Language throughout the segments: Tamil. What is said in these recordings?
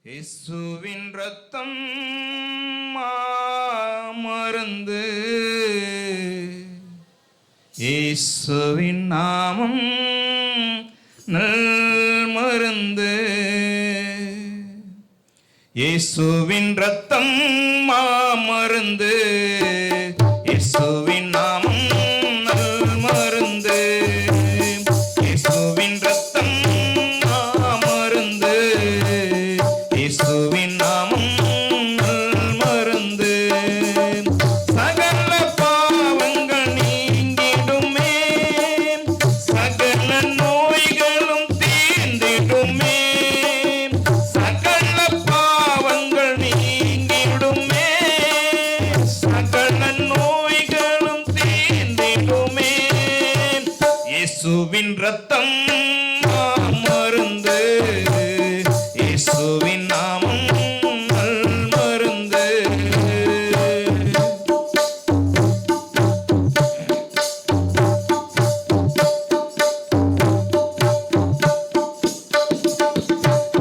இயேசுவின் ரத்தம் மருந்து, இயேசுவின் நாமம் நல் மருந்து. இயேசுவின் ரத்தம் மருந்து, இயேசுவின் நாமம் நல் மருந்து. இயேசுவின் ரத்தம் மருந்து, இயேசுவின் நாமம் நல் மருந்து. சகல பாவங்கள் நீங்கிடுமே, சகல நோய்களும் தீர்ந்திடுமே. சகல பாவங்கள் நீங்கிடுமே, சகல நோய்களும் தீர்ந்திடுமே. இயேசுவின் ரத்தம் மருந்து, இயேசுவின் நாமம் நல் மருந்து.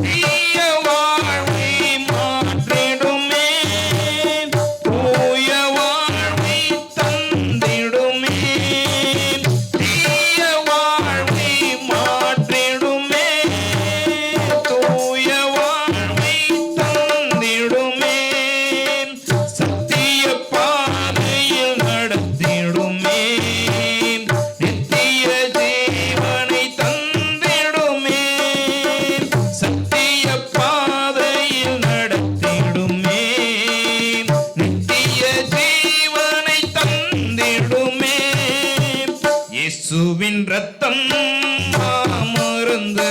தீய வாழ்வை மாற்றிடுமே, தூய வாழ்வை தந்திடுமே. தீய வாழ்வை மாற்றிடுமே, தூய வாழ்வை தந்திடுமே. சத்திய பாதையில் நடத்திடுமே, நித்திய ஜீவனை தந்திடுமே. சத்திய பாதையில் நடத்திடுமே, நித்திய ஜீவனை தந்திடுமே. இயேசுவின் ரத்தம் மருந்து,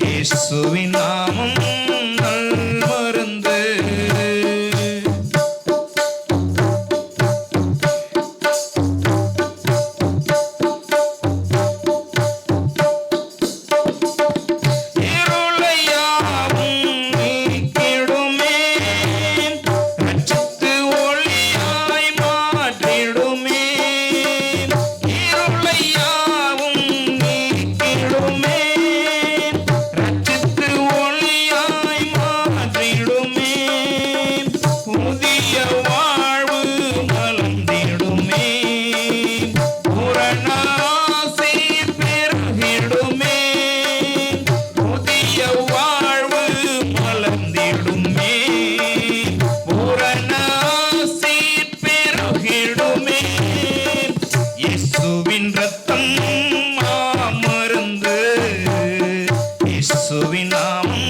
இயேசுவின் நாமம் நல் மருந்து. இருளையாவும் நீக்கிடுமே, ரட்சித்து ஒளியாய் மாற்றிடுமே. இருளையாவும் நீக்கிடுமே, ரட்சித்து ஒளியாய் மாற்றிடுமே. புதிய வாழ்வு மலர்ந்திடுமே, பூரண ஆசி பெருகிடுமே. புதிய வாழ்வு மலர்ந்திடுமே, பூரண ஆசி பெருகிடுமே. இயேசுவின் ரத்தம் மருந்து, இயேசுவின் நாமம்